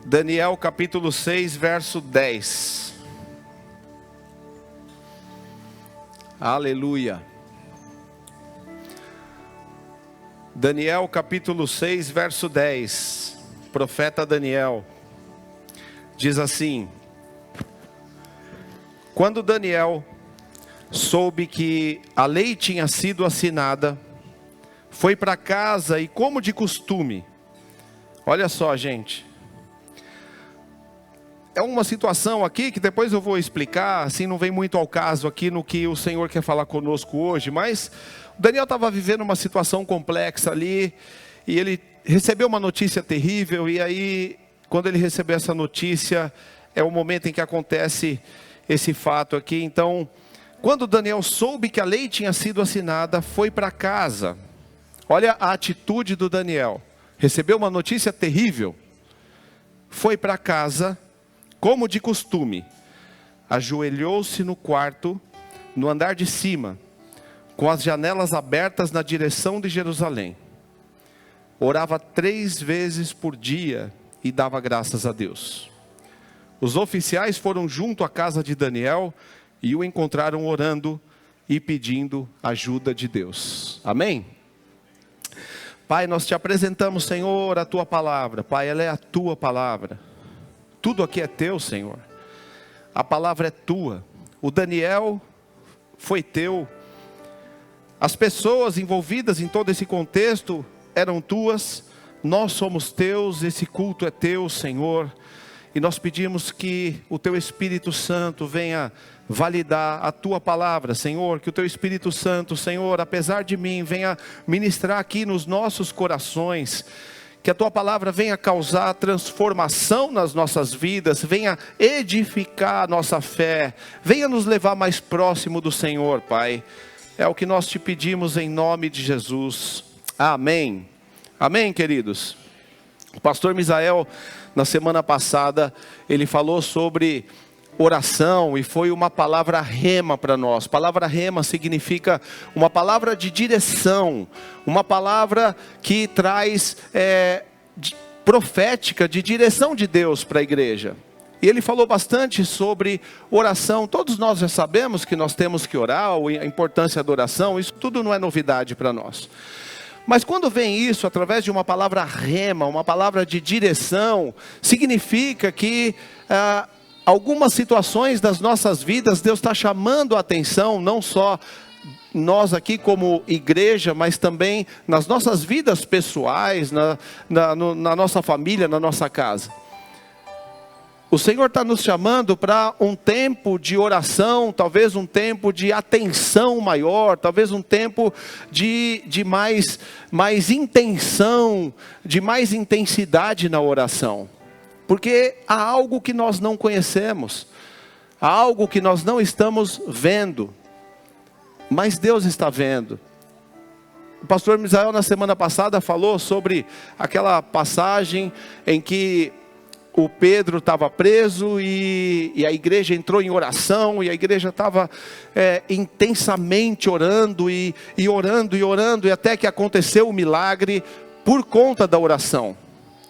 Daniel capítulo 6, verso 10. Aleluia. Daniel capítulo 6, verso 10. Profeta Daniel diz assim: quando Daniel soube que a lei tinha sido assinada, foi para casa e, como de costume, olha só, gente, é uma situação aqui que depois eu vou explicar, assim não vem muito ao caso aqui no que o Senhor quer falar conosco hoje, mas o Daniel estava vivendo uma situação complexa ali, e ele recebeu uma notícia terrível, e aí, quando ele recebeu essa notícia, é o momento em que acontece esse fato aqui. Então, quando Daniel soube que a lei tinha sido assinada, foi para casa. Olha a atitude do Daniel. Recebeu uma notícia terrível, foi para casa, como de costume, ajoelhou-se no quarto, no andar de cima, com as janelas abertas na direção de Jerusalém. Orava 3 vezes por dia e dava graças a Deus. Os oficiais foram junto à casa de Daniel e o encontraram orando e pedindo ajuda de Deus. Amém? Pai, nós te apresentamos, Senhor, a tua palavra. Pai, ela é a tua palavra. Tudo aqui é teu, Senhor. A palavra é tua. O Daniel foi teu. As pessoas envolvidas em todo esse contexto eram tuas. Nós somos teus. Esse culto é teu, Senhor. E nós pedimos que o teu Espírito Santo venha validar a tua palavra, Senhor. Que o teu Espírito Santo, Senhor, apesar de mim, venha ministrar aqui nos nossos corações. Que a tua palavra venha causar transformação nas nossas vidas, venha edificar a nossa fé, venha nos levar mais próximo do Senhor, Pai. É o que nós te pedimos em nome de Jesus. Amém. Amém, queridos. O pastor Misael, na semana passada, ele falou sobre oração, e foi uma palavra rema para nós. Palavra rema significa uma palavra de direção, uma palavra que traz profética, de direção de Deus para a igreja. E ele falou bastante sobre oração. Todos nós já sabemos que nós temos que orar, a importância da oração, isso tudo não é novidade para nós. Mas quando vem isso através de uma palavra rema, uma palavra de direção, significa que algumas situações das nossas vidas, Deus está chamando a atenção, não só nós aqui como igreja, mas também nas nossas vidas pessoais, na nossa família, na nossa casa. O Senhor está nos chamando para um tempo de oração, talvez um tempo de atenção maior, talvez um tempo de mais intenção, de mais intensidade na oração. Porque há algo que nós não conhecemos, há algo que nós não estamos vendo, mas Deus está vendo. O pastor Misael na semana passada falou sobre aquela passagem em que o Pedro estava preso e a igreja entrou em oração, e a igreja estava intensamente orando e orando e orando, e até que aconteceu o milagre por conta da oração.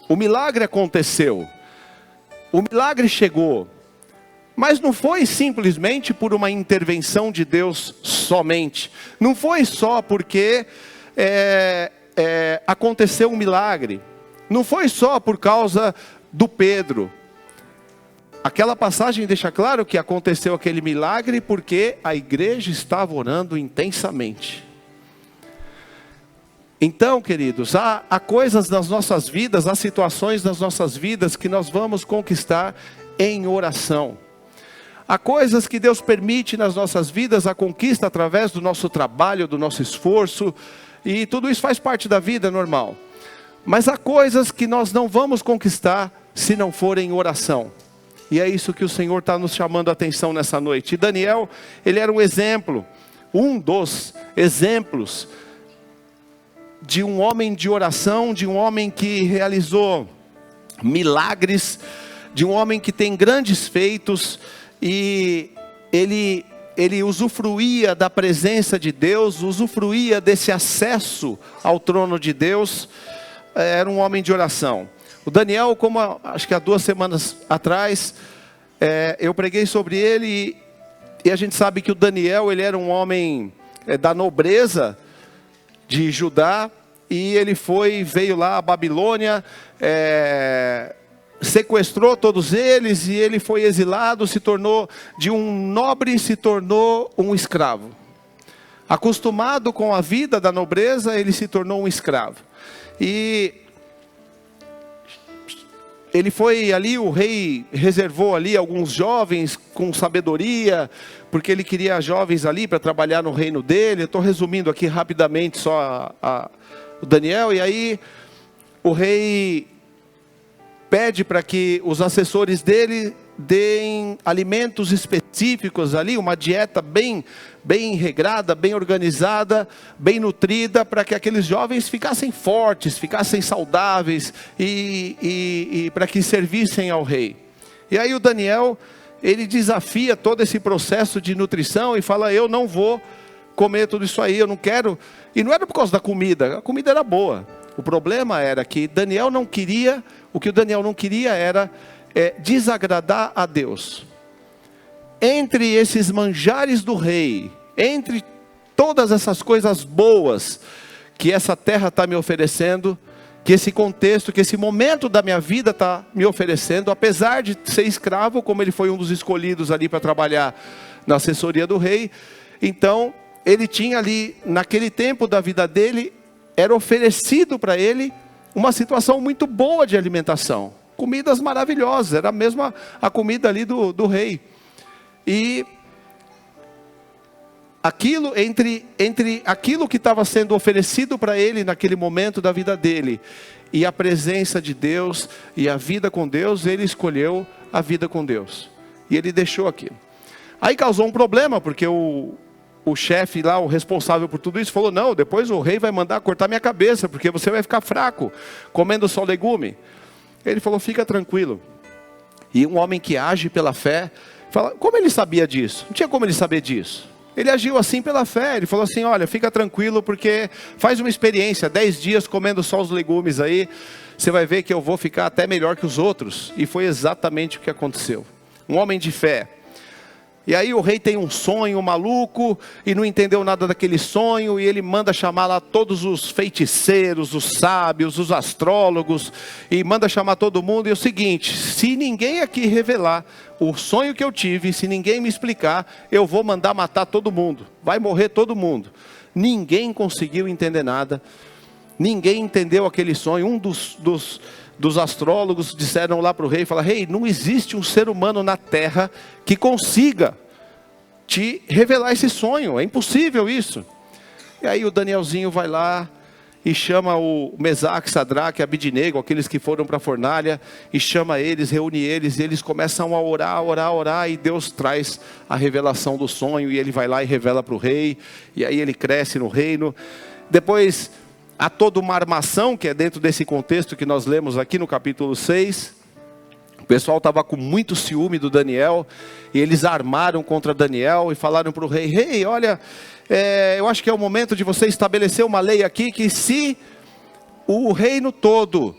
O milagre aconteceu. O milagre chegou, mas não foi simplesmente por uma intervenção de Deus somente. Não foi só porque aconteceu um milagre. Não foi só por causa do Pedro. Aquela passagem deixa claro que aconteceu aquele milagre porque a igreja estava orando intensamente. Então, queridos, há coisas nas nossas vidas, há situações nas nossas vidas que nós vamos conquistar em oração. Há coisas que Deus permite nas nossas vidas, a conquista através do nosso trabalho, do nosso esforço, e tudo isso faz parte da vida normal. Mas há coisas que nós não vamos conquistar se não for em oração. E é isso que o Senhor está nos chamando a atenção nessa noite. E Daniel, ele era um exemplo, um dos exemplos de um homem de oração, de um homem que realizou milagres, de um homem que tem grandes feitos, e ele usufruía da presença de Deus, usufruía desse acesso ao trono de Deus. Era um homem de oração. O Daniel, como acho que há 2 semanas atrás, eu preguei sobre ele, e a gente sabe que o Daniel, ele era um homem da nobreza de Judá, e ele veio lá à Babilônia, sequestrou todos eles, e ele foi exilado, se tornou, de um nobre se tornou um escravo. Acostumado com a vida da nobreza, ele se tornou um escravo. E ele foi ali, o rei reservou ali alguns jovens com sabedoria, porque ele queria jovens ali para trabalhar no reino dele. Eu estou resumindo aqui rapidamente só o Daniel. E aí o rei pede para que os assessores dele deem alimentos específicos ali, uma dieta bem regrada, bem organizada, bem nutrida, para que aqueles jovens ficassem fortes, ficassem saudáveis e para que servissem ao rei. E aí o Daniel, ele desafia todo esse processo de nutrição e fala: eu não vou comer tudo isso aí, eu não quero. E não era por causa da comida, a comida era boa. O problema era que Daniel não queria, o que o Daniel não queria era desagradar a Deus. Entre esses manjares do rei, entre todas essas coisas boas que essa terra está me oferecendo, que esse contexto, que esse momento da minha vida está me oferecendo, apesar de ser escravo, como ele foi um dos escolhidos ali para trabalhar na assessoria do rei, então ele tinha ali, naquele tempo da vida dele, era oferecido para ele uma situação muito boa de alimentação, comidas maravilhosas, era mesmo a comida ali do rei. E aquilo, entre aquilo que estava sendo oferecido para ele naquele momento da vida dele, e a presença de Deus, e a vida com Deus, ele escolheu a vida com Deus, e ele deixou aquilo. Aí causou um problema, porque o chefe lá, o responsável por tudo isso, falou: não, depois o rei vai mandar cortar minha cabeça, porque você vai ficar fraco, comendo só legume. Ele falou: fica tranquilo. E um homem que age pela fé, fala: como ele sabia disso? Não tinha como ele saber disso. Ele agiu assim pela fé, ele falou assim: olha, fica tranquilo, porque faz uma experiência, 10 dias comendo só os legumes aí, você vai ver que eu vou ficar até melhor que os outros. E foi exatamente o que aconteceu. Um homem de fé. E aí o rei tem um sonho maluco, e não entendeu nada daquele sonho, e ele manda chamar lá todos os feiticeiros, os sábios, os astrólogos, e manda chamar todo mundo. E é o seguinte: se ninguém aqui revelar o sonho que eu tive, se ninguém me explicar, eu vou mandar matar todo mundo, vai morrer todo mundo. Ninguém conseguiu entender nada, ninguém entendeu aquele sonho. Um dos astrólogos disseram lá para o rei, falaram: rei, não existe um ser humano na terra que consiga te revelar esse sonho, é impossível isso. E aí o Danielzinho vai lá e chama o Mesaque, Sadraque, Abidnego, aqueles que foram para a fornalha, e chama eles, reúne eles, e eles começam a orar, e Deus traz a revelação do sonho, e ele vai lá e revela para o rei, e aí ele cresce no reino. Depois há toda uma armação, que é dentro desse contexto que nós lemos aqui no capítulo 6. O pessoal estava com muito ciúme do Daniel, e eles armaram contra Daniel, e falaram para o rei: rei, olha, eu acho que é o momento de você estabelecer uma lei aqui, que se o reino todo,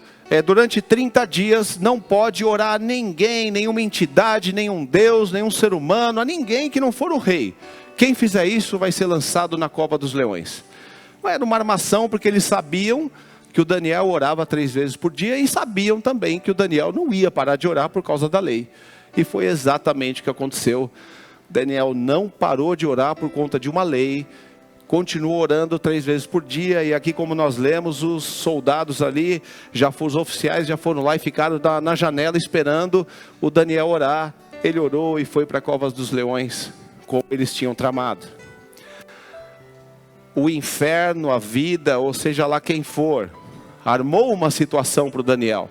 durante 30 dias, não pode orar a ninguém, nenhuma entidade, nenhum Deus, nenhum ser humano, a ninguém que não for o rei. Quem fizer isso vai ser lançado na cova dos leões. Era uma armação, porque eles sabiam que o Daniel orava 3 vezes por dia, e sabiam também que o Daniel não ia parar de orar por causa da lei. E foi exatamente o que aconteceu. Daniel não parou de orar por conta de uma lei, continuou orando 3 vezes por dia. E aqui, como nós lemos, os soldados ali, os oficiais já foram lá e ficaram na janela esperando o Daniel orar. Ele orou e foi para a cova dos leões, como eles tinham tramado. O inferno, a vida, ou seja lá quem for, armou uma situação para o Daniel.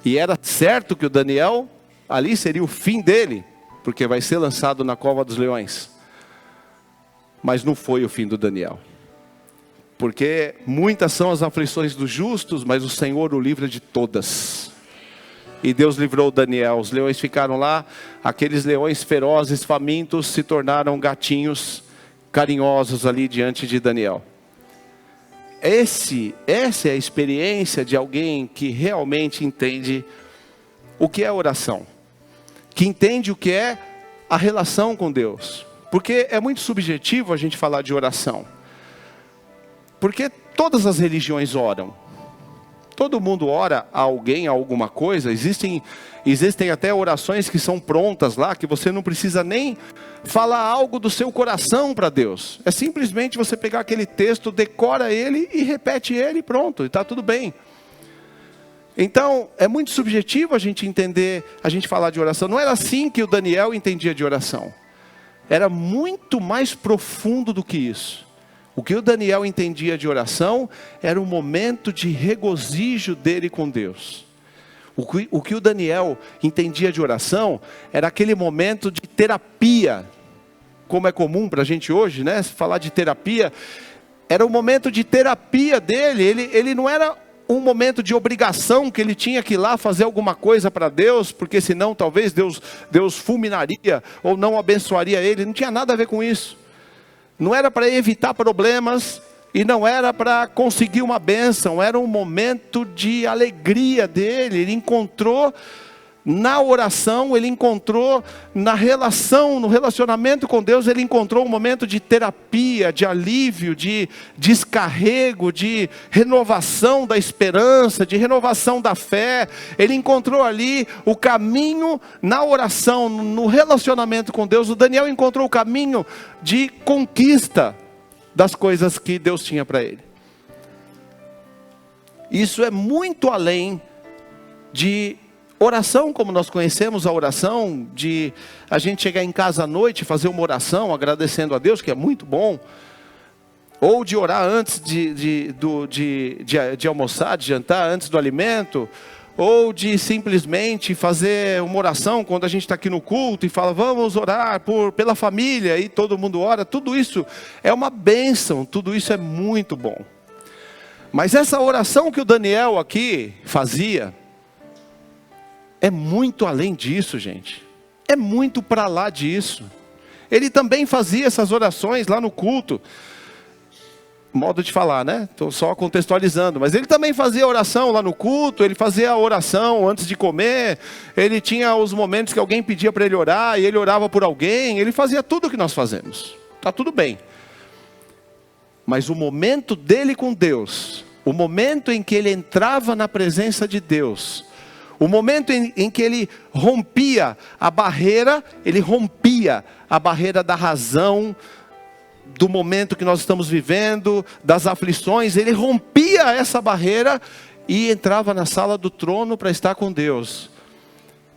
E era certo que o Daniel, ali seria o fim dele, porque vai ser lançado na cova dos leões. Mas não foi o fim do Daniel. Porque muitas são as aflições dos justos, mas o Senhor o livra de todas. E Deus livrou Daniel. Os leões ficaram lá, aqueles leões ferozes, famintos, se tornaram gatinhos carinhosos ali diante de Daniel. essa é a experiência de alguém que realmente entende o que é oração, que entende o que é a relação com Deus. Porque é muito subjetivo a gente falar de oração, porque todas as religiões oram, todo mundo ora a alguém, a alguma coisa. Existem até orações que são prontas lá, que você não precisa nem falar algo do seu coração para Deus. É simplesmente você pegar aquele texto, decora ele e repete ele, pronto, e está tudo bem. Então, é muito subjetivo a gente entender, a gente falar de oração. Não era assim que o Daniel entendia de oração. Era muito mais profundo do que isso. O que o Daniel entendia de oração era um momento de regozijo dele com Deus. O que o Daniel entendia de oração era aquele momento de terapia, como é comum para a gente hoje, né? Falar de terapia, era o momento de terapia dele. Ele não era um momento de obrigação que ele tinha que ir lá fazer alguma coisa para Deus, porque senão talvez Deus fulminaria ou não abençoaria ele. Não tinha nada a ver com isso. Não era para evitar problemas e não era para conseguir uma bênção. Era um momento de alegria dele. Ele encontrou na oração, ele encontrou na relação, no relacionamento com Deus, ele encontrou um momento de terapia, de alívio, de descarrego, de renovação da esperança, de renovação da fé. Ele encontrou ali o caminho na oração, no relacionamento com Deus. O Daniel encontrou o caminho de conquista das coisas que Deus tinha para ele. Isso é muito além de oração, como nós conhecemos a oração, de a gente chegar em casa à noite e fazer uma oração agradecendo a Deus, que é muito bom. Ou de orar antes de almoçar, de jantar, antes do alimento. Ou de simplesmente fazer uma oração quando a gente está aqui no culto e fala, vamos orar pela família, e todo mundo ora. Tudo isso é uma bênção, tudo isso é muito bom. Mas essa oração que o Daniel aqui fazia, é muito além disso, gente. É muito para lá disso. Ele também fazia essas orações lá no culto. Modo de falar, né? Estou só contextualizando. Mas ele também fazia oração lá no culto. Ele fazia a oração antes de comer. Ele tinha os momentos que alguém pedia para ele orar e ele orava por alguém. Ele fazia tudo o que nós fazemos. Está tudo bem. Mas o momento dele com Deus, o momento em que ele entrava na presença de Deus, o momento em que ele rompia a barreira da razão, do momento que nós estamos vivendo, das aflições, ele rompia essa barreira e entrava na sala do trono para estar com Deus.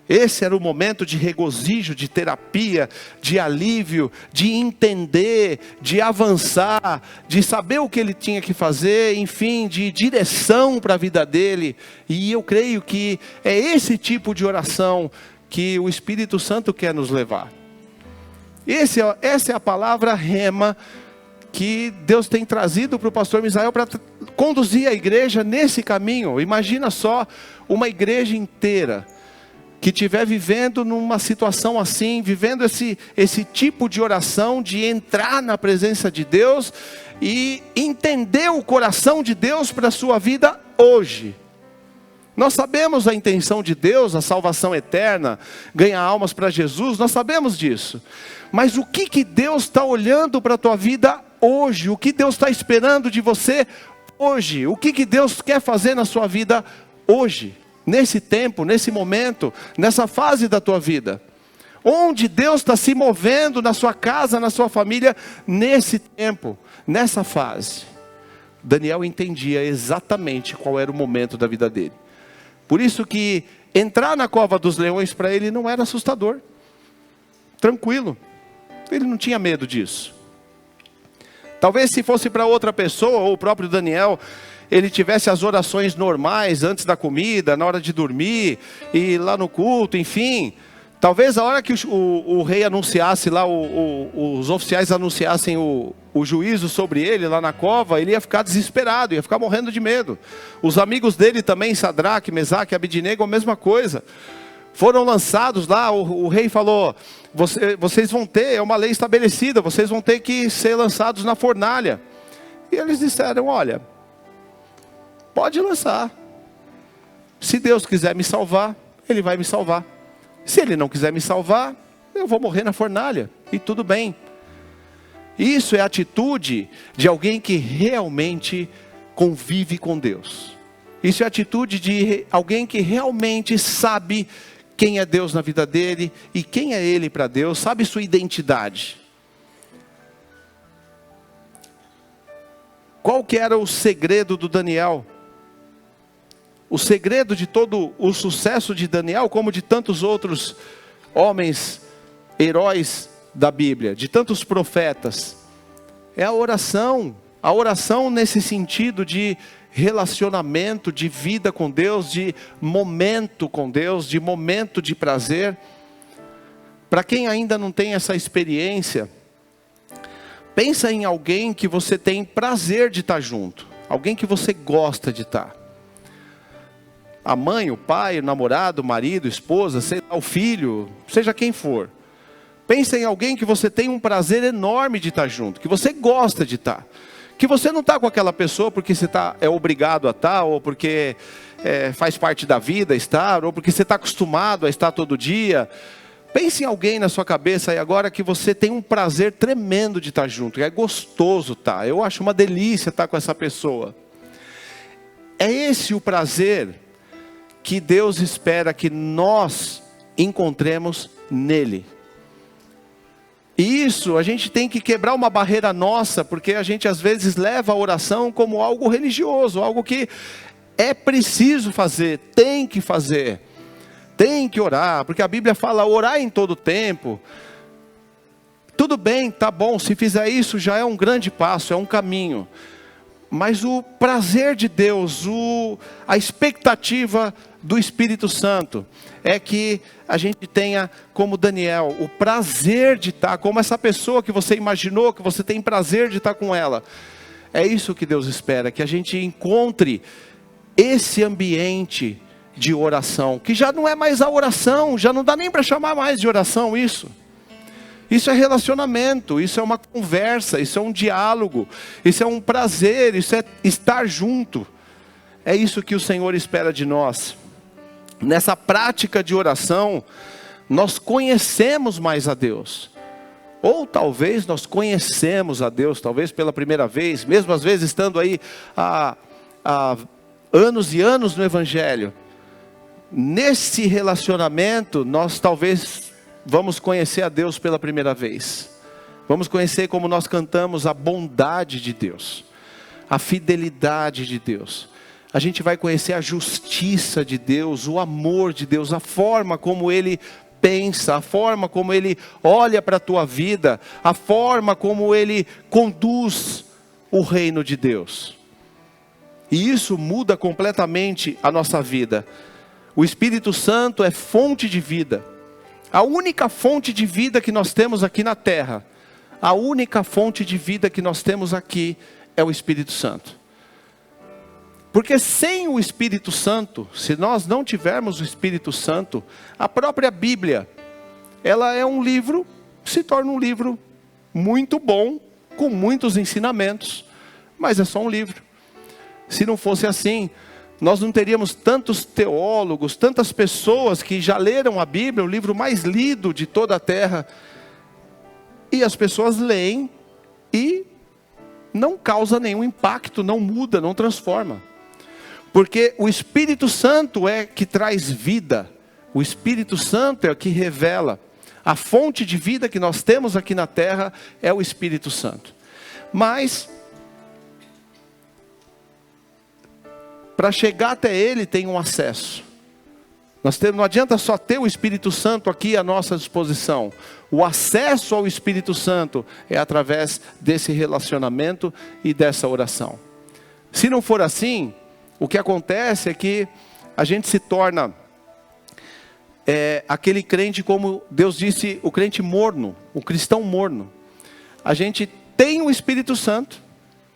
Esse era o momento de regozijo, de terapia, de alívio, de entender, de avançar, de saber o que ele tinha que fazer, enfim, de direção para a vida dele. E eu creio que é esse tipo de oração que o Espírito Santo quer nos levar. Essa é a palavra rema que Deus tem trazido para o pastor Misael para conduzir a igreja nesse caminho. Imagina só uma igreja inteira que estiver vivendo numa situação assim, vivendo esse tipo de oração, de entrar na presença de Deus e entender o coração de Deus para a sua vida hoje. Nós sabemos a intenção de Deus, a salvação eterna, ganhar almas para Jesus, nós sabemos disso. Mas o que Deus está olhando para a tua vida hoje? O que Deus está esperando de você hoje? O que Deus quer fazer na sua vida hoje? Nesse tempo, nesse momento, nessa fase da tua vida. Onde Deus está se movendo na sua casa, na sua família, nesse tempo, nessa fase. Daniel entendia exatamente qual era o momento da vida dele. Por isso que entrar na cova dos leões para ele não era assustador. Tranquilo. Ele não tinha medo disso. Talvez se fosse para outra pessoa, ou o próprio Daniel, ele tivesse as orações normais antes da comida, na hora de dormir, e lá no culto, enfim. Talvez a hora que o rei anunciasse lá, os oficiais anunciassem o juízo sobre ele lá na cova, ele ia ficar desesperado, ia ficar morrendo de medo. Os amigos dele também, Sadraque, Mesaque, Abednego, a mesma coisa. Foram lançados lá, o rei falou, vocês vão ter, é uma lei estabelecida, vocês vão ter que ser lançados na fornalha. E eles disseram, olha, Pode lançar. Se Deus quiser me salvar, Ele vai me salvar. Se Ele não quiser me salvar, eu vou morrer na fornalha. E tudo bem. Isso é a atitude de alguém que realmente convive com Deus. Isso é a atitude de alguém que realmente sabe quem é Deus na vida dele e quem é Ele para Deus, sabe sua identidade. Qual que era o segredo do Daniel? O segredo de todo o sucesso de Daniel, como de tantos outros homens, heróis da Bíblia, de tantos profetas, é a oração. A oração nesse sentido de relacionamento, de vida com Deus, de momento com Deus, de momento de prazer. Para quem ainda não tem essa experiência, pensa em alguém que você tem prazer de estar junto, alguém que você gosta de estar. A mãe, o pai, o namorado, o marido, a esposa, sei lá, o filho, seja quem for. Pensa em alguém que você tem um prazer enorme de estar junto, que você gosta de estar. Que você não está com aquela pessoa porque você é obrigado a estar, ou porque faz parte da vida estar, ou porque você está acostumado a estar todo dia. Pense em alguém na sua cabeça aí agora que você tem um prazer tremendo de estar junto, que é gostoso estar. Eu acho uma delícia estar com essa pessoa. É esse o prazer que Deus espera que nós encontremos nele. E isso, a gente tem que quebrar uma barreira nossa, porque a gente às vezes leva a oração como algo religioso, algo que é preciso fazer, tem que fazer, tem que orar, porque a Bíblia fala orar em todo tempo. Tudo bem, tá bom, se fizer isso já é um grande passo, é um caminho. Mas o prazer de Deus, a expectativa do Espírito Santo é que a gente tenha, como Daniel, o prazer de estar, como essa pessoa que você imaginou, que você tem prazer de estar com ela. É isso que Deus espera, que a gente encontre esse ambiente de oração, que já não é mais a oração, já não dá nem para chamar mais de oração isso. Isso é relacionamento, isso é uma conversa, isso é um diálogo, isso é um prazer, isso é estar junto. É isso que o Senhor espera de nós. Nessa prática de oração, nós conhecemos mais a Deus. Ou talvez nós conhecemos a Deus, talvez pela primeira vez, mesmo às vezes estando aí há anos e anos no Evangelho. Nesse relacionamento, nós talvez vamos conhecer a Deus pela primeira vez. Vamos conhecer, como nós cantamos, a bondade de Deus, a fidelidade de Deus. A gente vai conhecer a justiça de Deus, o amor de Deus, a forma como Ele pensa, a forma como Ele olha para a tua vida, a forma como Ele conduz o reino de Deus. E isso muda completamente a nossa vida. O Espírito Santo é fonte de vida. A única fonte de vida que nós temos aqui na terra, a única fonte de vida que nós temos aqui é o Espírito Santo. Porque sem o Espírito Santo, se nós não tivermos o Espírito Santo, a própria Bíblia, ela é um livro, se torna um livro muito bom, com muitos ensinamentos, mas é só um livro. Se não fosse assim, nós não teríamos tantos teólogos, tantas pessoas que já leram a Bíblia, o livro mais lido de toda a terra, e as pessoas leem e não causa nenhum impacto, não muda, não transforma. Porque o Espírito Santo é que traz vida, o Espírito Santo é o que revela. A fonte de vida que nós temos aqui na terra é o Espírito Santo. Mas para chegar até Ele tem um acesso. Não adianta só ter o Espírito Santo aqui à nossa disposição. O acesso ao Espírito Santo é através desse relacionamento e dessa oração. Se não for assim, o que acontece é que a gente se torna aquele crente, como Deus disse, o crente morno, o cristão morno. A gente tem o Espírito Santo,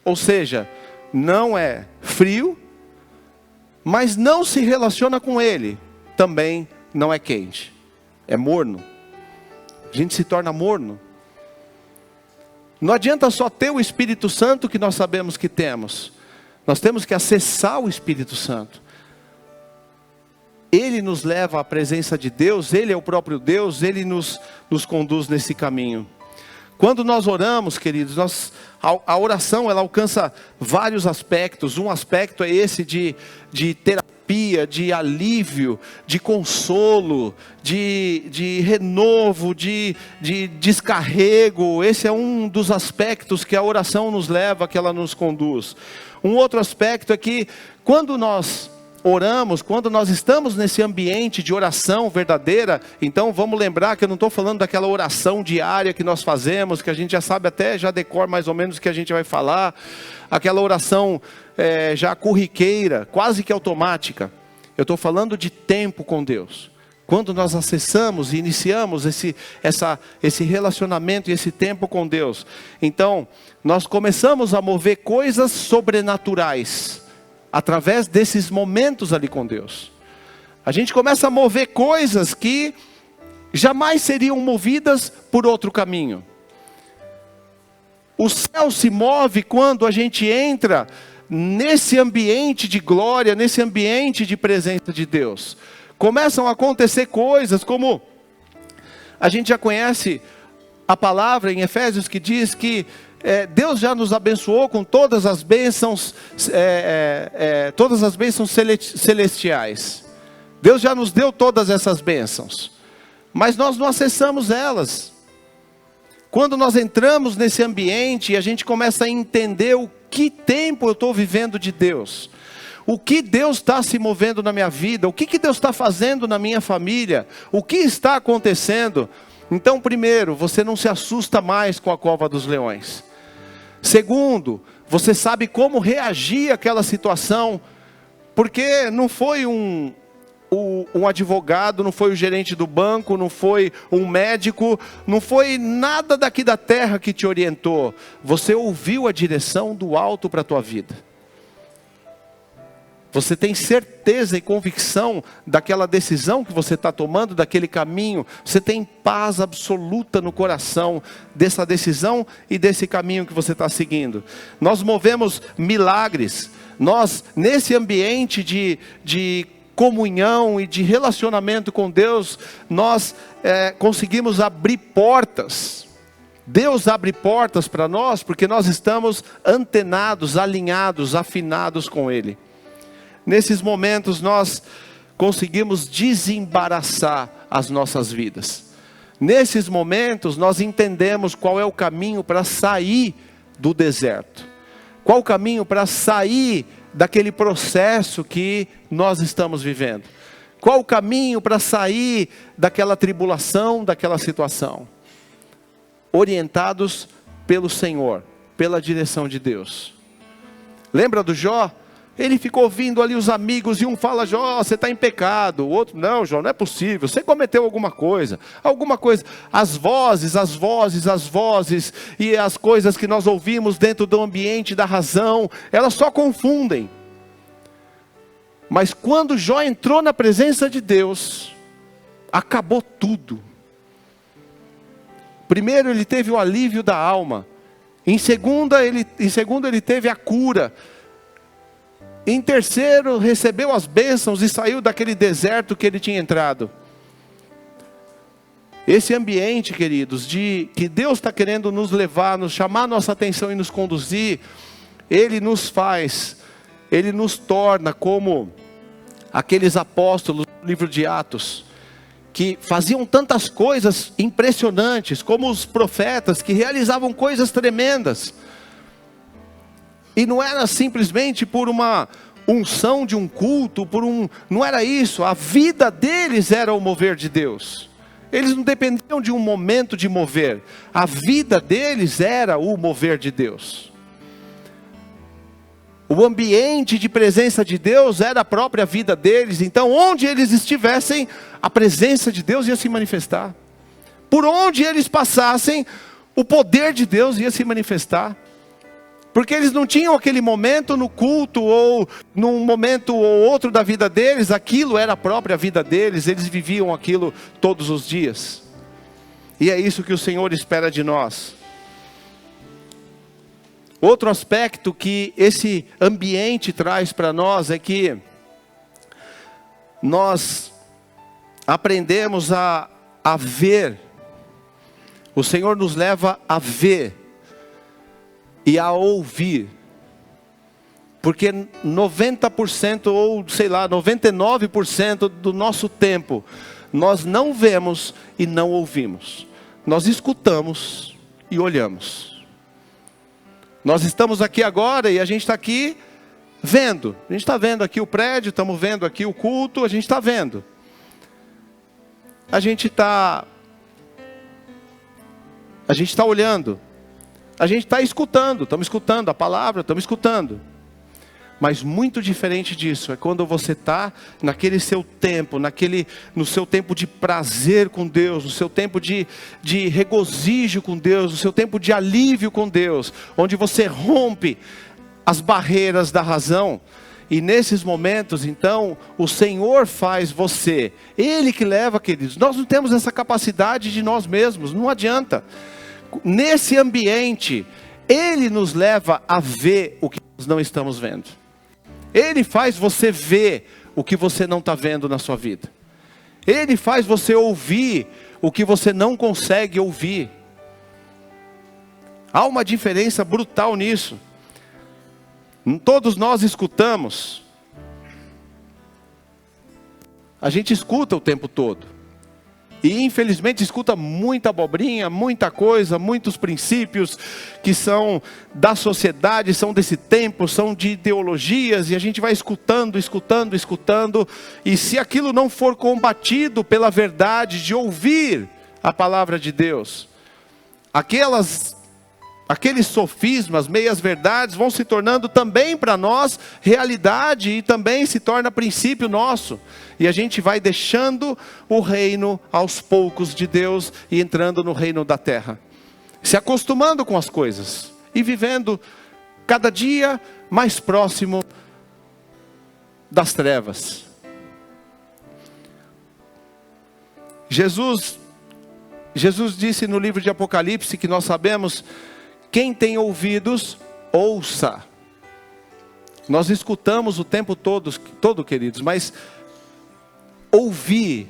ou seja, não é frio, mas não se relaciona com Ele, também não é quente, é morno. A gente se torna morno. Não adianta só ter o Espírito Santo que nós sabemos que temos. Nós temos que acessar o Espírito Santo. Ele nos leva à presença de Deus, Ele é o próprio Deus, Ele nos conduz nesse caminho. Quando nós oramos, queridos, a oração ela alcança vários aspectos. Um aspecto é esse de terapia, de alívio, de consolo, de renovo, de descarrego. Esse é um dos aspectos que a oração nos leva, que ela nos conduz. Um outro aspecto é que quando nós oramos, quando nós estamos nesse ambiente de oração verdadeira, então vamos lembrar que eu não estou falando daquela oração diária que nós fazemos, que a gente já sabe até, já decora mais ou menos o que a gente vai falar, aquela oração já corriqueira, quase que automática. Eu estou falando de tempo com Deus. Quando nós acessamos e iniciamos esse relacionamento e esse tempo com Deus, então nós começamos a mover coisas sobrenaturais, através desses momentos ali com Deus. A gente começa a mover coisas que jamais seriam movidas por outro caminho. O céu se move quando a gente entra nesse ambiente de glória, nesse ambiente de presença de Deus. Começam a acontecer coisas como, a gente já conhece a palavra em Efésios que diz que Deus já nos abençoou com todas as bênçãos celestiais. Deus já nos deu todas essas bênçãos, mas nós não acessamos elas. Quando nós entramos nesse ambiente e a gente começa a entender o que tempo eu estou vivendo de Deus, o que Deus está se movendo na minha vida, o que Deus está fazendo na minha família, o que está acontecendo. Então, primeiro, você não se assusta mais com a cova dos leões. Segundo, você sabe como reagir àquela situação, porque não foi um advogado, não foi o gerente do banco, não foi um médico, não foi nada daqui da terra que te orientou. Você ouviu a direção do alto para a tua vida. Você tem certeza e convicção daquela decisão que você está tomando, daquele caminho. Você tem paz absoluta no coração dessa decisão e desse caminho que você está seguindo. Nós movemos milagres. Nós, nesse ambiente de comunhão e de relacionamento com Deus, nós conseguimos abrir portas. Deus abre portas para nós porque nós estamos antenados, alinhados, afinados com Ele. Nesses momentos nós conseguimos desembaraçar as nossas vidas. Nesses momentos nós entendemos qual é o caminho para sair do deserto. Qual o caminho para sair daquele processo que nós estamos vivendo. Qual o caminho para sair daquela tribulação, daquela situação. Orientados pelo Senhor, pela direção de Deus. Lembra do Jó? Ele ficou ouvindo ali os amigos, e um fala, Jó, você está em pecado. O outro, não, Jó, não é possível, você cometeu alguma coisa. As vozes, e as coisas que nós ouvimos dentro do ambiente da razão, elas só confundem. Mas quando Jó entrou na presença de Deus, acabou tudo. Primeiro ele teve o alívio da alma. Em segundo ele teve a cura. Em terceiro, recebeu as bênçãos e saiu daquele deserto que ele tinha entrado. Esse ambiente, queridos, que Deus está querendo nos levar, nos chamar a nossa atenção e nos conduzir, Ele nos torna como aqueles apóstolos do livro de Atos, que faziam tantas coisas impressionantes, como os profetas, que realizavam coisas tremendas. E não era simplesmente por uma unção de um culto, não era isso. A vida deles era o mover de Deus. Eles não dependiam de um momento de mover. A vida deles era o mover de Deus. O ambiente de presença de Deus era a própria vida deles. Então, onde eles estivessem, a presença de Deus ia se manifestar. Por onde eles passassem, o poder de Deus ia se manifestar. Porque eles não tinham aquele momento no culto, ou num momento ou outro da vida deles, aquilo era a própria vida deles, eles viviam aquilo todos os dias. E é isso que o Senhor espera de nós. Outro aspecto que esse ambiente traz para nós é que nós aprendemos a ver. O Senhor nos leva a ver e a ouvir. Porque 90% ou sei lá, 99% do nosso tempo nós não vemos e não ouvimos. Nós escutamos e olhamos. Nós estamos aqui agora e a gente está aqui vendo. A gente está vendo aqui o prédio, estamos vendo aqui o culto, a gente está vendo. A gente está olhando. A gente está escutando, estamos escutando a palavra, estamos escutando. Mas muito diferente disso é quando você está naquele seu tempo, no seu tempo de prazer com Deus, no seu tempo de regozijo com Deus, no seu tempo de alívio com Deus, onde você rompe as barreiras da razão. E nesses momentos, então, o Senhor faz você, Ele que leva, queridos. Nós não temos essa capacidade de nós mesmos, não adianta. Nesse ambiente, Ele nos leva a ver o que nós não estamos vendo. Ele faz você ver o que você não está vendo na sua vida. Ele faz você ouvir o que você não consegue ouvir. Há uma diferença brutal nisso. Todos nós escutamos. A gente escuta o tempo todo. E infelizmente escuta muita abobrinha, muita coisa, muitos princípios que são da sociedade, são desse tempo, são de ideologias, e a gente vai escutando. E se aquilo não for combatido pela verdade de ouvir a palavra de Deus, aqueles sofismas, meias verdades vão se tornando também para nós realidade e também se torna princípio nosso. E a gente vai deixando o reino aos poucos de Deus e entrando no reino da terra. Se acostumando com as coisas e vivendo cada dia mais próximo das trevas. Jesus disse no livro de Apocalipse que nós sabemos: quem tem ouvidos, ouça. Nós escutamos o tempo todo, queridos, mas ouvir,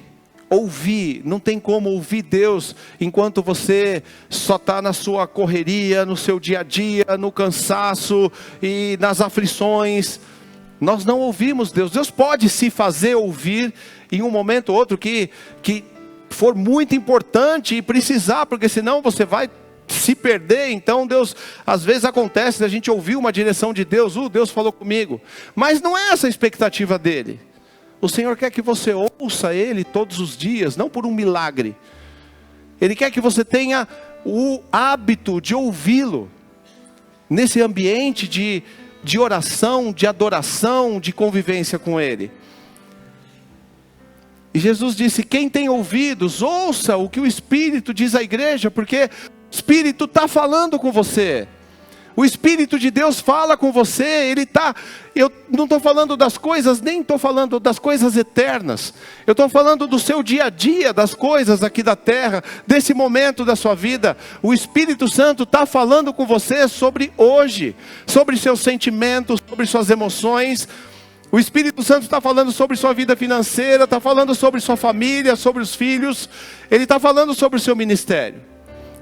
não tem como ouvir Deus enquanto você só está na sua correria, no seu dia a dia, no cansaço e nas aflições. Nós não ouvimos Deus. Deus pode se fazer ouvir em um momento ou outro que for muito importante e precisar, porque senão você vai se perder. Então Deus, às vezes acontece a gente ouvir uma direção de Deus, Deus falou comigo, mas não é essa a expectativa dele. O Senhor quer que você ouça Ele todos os dias, não por um milagre. Ele quer que você tenha o hábito de ouvi-lo, nesse ambiente de oração, de adoração, de convivência com Ele. E Jesus disse: quem tem ouvidos, ouça o que o Espírito diz à igreja, porque o Espírito está falando com você. O Espírito de Deus fala com você. Eu não estou falando das coisas, nem estou falando das coisas eternas. Eu estou falando do seu dia a dia, das coisas aqui da terra, desse momento da sua vida. O Espírito Santo está falando com você sobre hoje, sobre seus sentimentos, sobre suas emoções. O Espírito Santo está falando sobre sua vida financeira, está falando sobre sua família, sobre os filhos. Ele está falando sobre o seu ministério.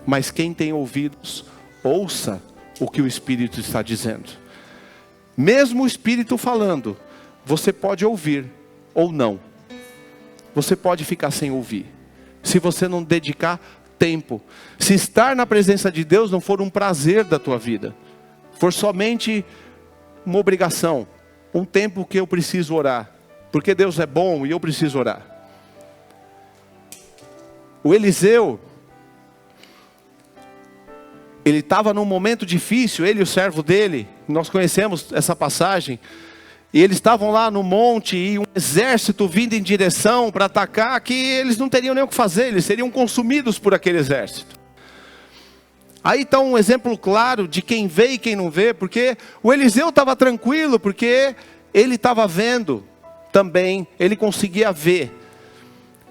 Mas quem tem ouvidos, ouça o que o Espírito está dizendo. Mesmo o Espírito falando, você pode ouvir ou não. Você pode ficar sem ouvir, se você não dedicar tempo. Se estar na presença de Deus não for um prazer da tua vida, for somente uma obrigação, um tempo que eu preciso orar, porque Deus é bom e eu preciso orar. O Eliseu, ele estava num momento difícil, ele e o servo dele, nós conhecemos essa passagem, e eles estavam lá no monte, e um exército vindo em direção para atacar, que eles não teriam nem o que fazer, eles seriam consumidos por aquele exército. Aí está um exemplo claro de quem vê e quem não vê, porque o Eliseu estava tranquilo, porque ele estava vendo também, ele conseguia ver,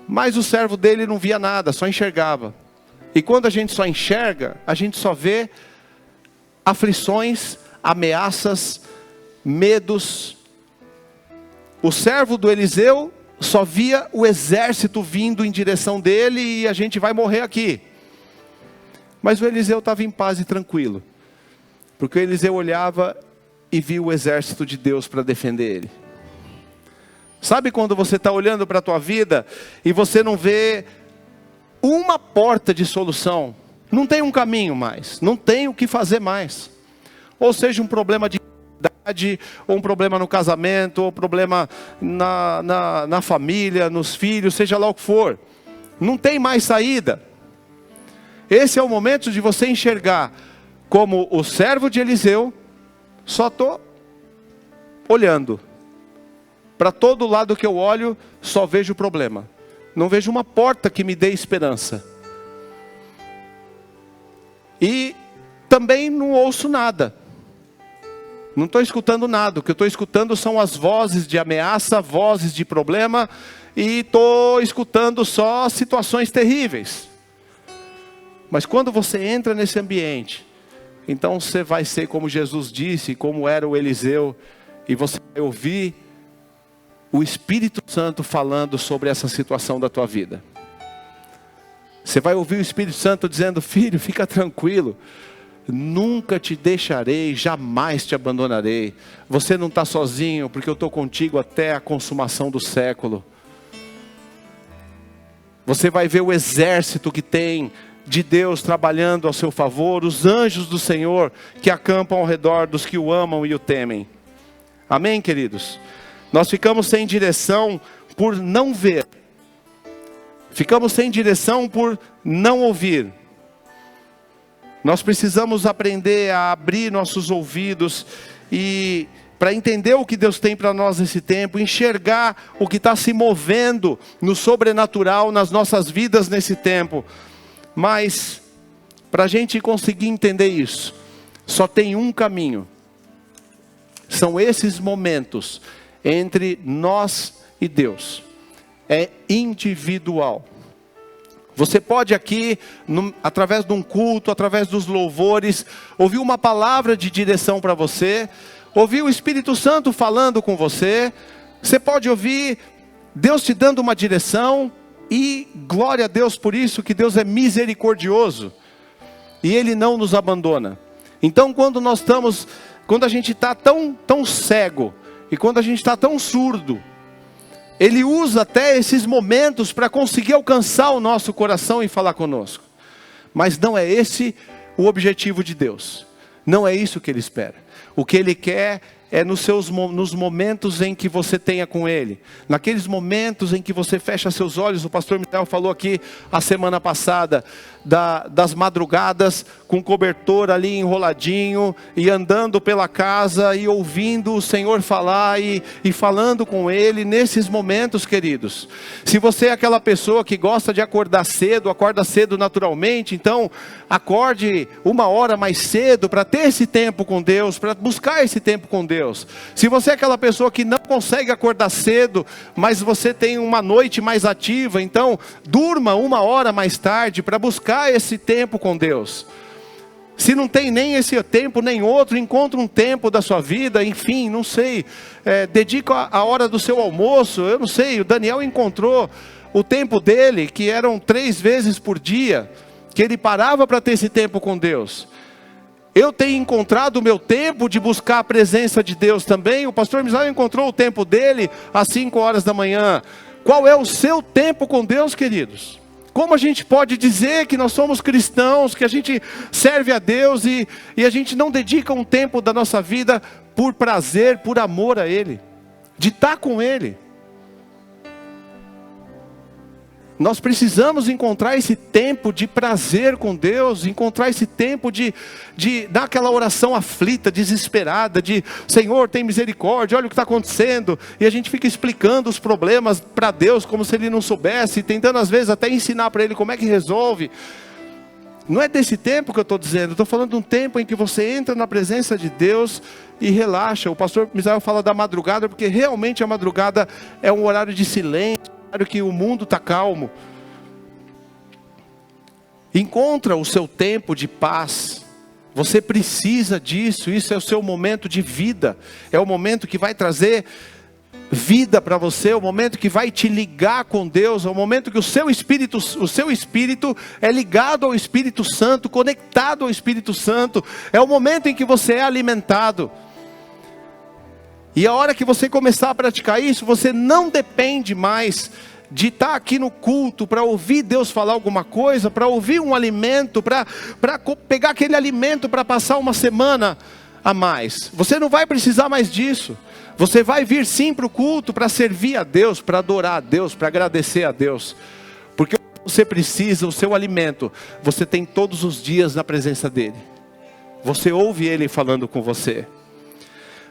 mas o servo dele não via nada, só enxergava. E quando a gente só enxerga, a gente só vê aflições, ameaças, medos. O servo do Eliseu só via o exército vindo em direção dele e a gente vai morrer aqui. Mas o Eliseu estava em paz e tranquilo, porque o Eliseu olhava e via o exército de Deus para defender ele. Sabe quando você está olhando para a tua vida e você não vê uma porta de solução? Não tem um caminho mais, não tem o que fazer mais. Ou seja, um problema de idade, ou um problema no casamento, ou um problema na família, nos filhos, seja lá o que for. Não tem mais saída. Esse é o momento de você enxergar como o servo de Eliseu, só estou olhando. Para todo lado que eu olho, só vejo problema. Não vejo uma porta que me dê esperança. E também não ouço nada. Não estou escutando nada. O que eu estou escutando são as vozes de ameaça, vozes de problema. E estou escutando só situações terríveis. Mas quando você entra nesse ambiente, então você vai ser como Jesus disse, como era o Eliseu. E você vai ouvir o Espírito Santo falando sobre essa situação da tua vida. Você vai ouvir o Espírito Santo dizendo: filho, fica tranquilo. Nunca te deixarei, jamais te abandonarei. Você não está sozinho, porque eu estou contigo até a consumação do século. Você vai ver o exército que tem de Deus trabalhando ao seu favor, os anjos do Senhor que acampam ao redor dos que o amam e o temem. Amém, queridos? Nós ficamos sem direção por não ver. Ficamos sem direção por não ouvir. Nós precisamos aprender a abrir nossos ouvidos e para entender o que Deus tem para nós nesse tempo, enxergar o que está se movendo no sobrenatural nas nossas vidas nesse tempo. Mas para a gente conseguir entender isso, só tem um caminho. São esses momentos entre nós e Deus. É individual. Você pode aqui, através de um culto, através dos louvores, ouvir uma palavra de direção para você, ouvir o Espírito Santo falando com você. Você pode ouvir Deus te dando uma direção, e glória a Deus por isso, que Deus é misericordioso, e Ele não nos abandona. Então quando a gente está tão cego, e quando a gente está tão surdo, Ele usa até esses momentos para conseguir alcançar o nosso coração e falar conosco. Mas não é esse o objetivo de Deus. Não é isso que Ele espera. O que Ele quer é nos momentos em que você tenha com Ele. Naqueles momentos em que você fecha seus olhos. O pastor Michael falou aqui a semana passada das madrugadas com cobertor ali enroladinho e andando pela casa e ouvindo o Senhor falar e falando com Ele nesses momentos, queridos. Se você é aquela pessoa que gosta de acordar cedo, acorda cedo naturalmente, então acorde 1 hora mais cedo para ter esse tempo com Deus, para buscar esse tempo com Deus. Se você é aquela pessoa que não consegue acordar cedo, mas você tem uma noite mais ativa, então durma 1 hora mais tarde para buscar esse tempo com Deus. Se não tem nem esse tempo, nem outro, encontra um tempo da sua vida, enfim, não sei, dedica a hora do seu almoço, eu não sei, o Daniel encontrou o tempo dele, que eram 3 vezes por dia, que ele parava para ter esse tempo com Deus. Eu tenho encontrado o meu tempo de buscar a presença de Deus também. O pastor Misael encontrou o tempo dele às 5 horas da manhã. Qual é o seu tempo com Deus, queridos? Como a gente pode dizer que nós somos cristãos, que a gente serve a Deus e a gente não dedica um tempo da nossa vida por prazer, por amor a Ele, de estar com Ele? Nós precisamos encontrar esse tempo de prazer com Deus, encontrar esse tempo de dar aquela oração aflita, desesperada, de Senhor, tem misericórdia, olha o que está acontecendo, e a gente fica explicando os problemas para Deus, como se Ele não soubesse, tentando às vezes até ensinar para Ele como é que resolve. Não é desse tempo que eu estou dizendo, estou falando de um tempo em que você entra na presença de Deus e relaxa. O pastor Misael fala da madrugada, porque realmente a madrugada é um horário de silêncio, que o mundo está calmo. Encontra o seu tempo de paz. Você precisa disso, isso é o seu momento de vida. É o momento que vai trazer vida para você, é o momento que vai te ligar com Deus, é o momento que o seu espírito é ligado ao Espírito Santo, conectado ao Espírito Santo. É o momento em que você é alimentado. E a hora que você começar a praticar isso, você não depende mais de estar aqui no culto para ouvir Deus falar alguma coisa, para ouvir um alimento, para pegar aquele alimento para passar uma semana a mais. Você não vai precisar mais disso. Você vai vir sim para o culto para servir a Deus, para adorar a Deus, para agradecer a Deus. Porque você precisa, o seu alimento, você tem todos os dias na presença dEle. Você ouve Ele falando com você.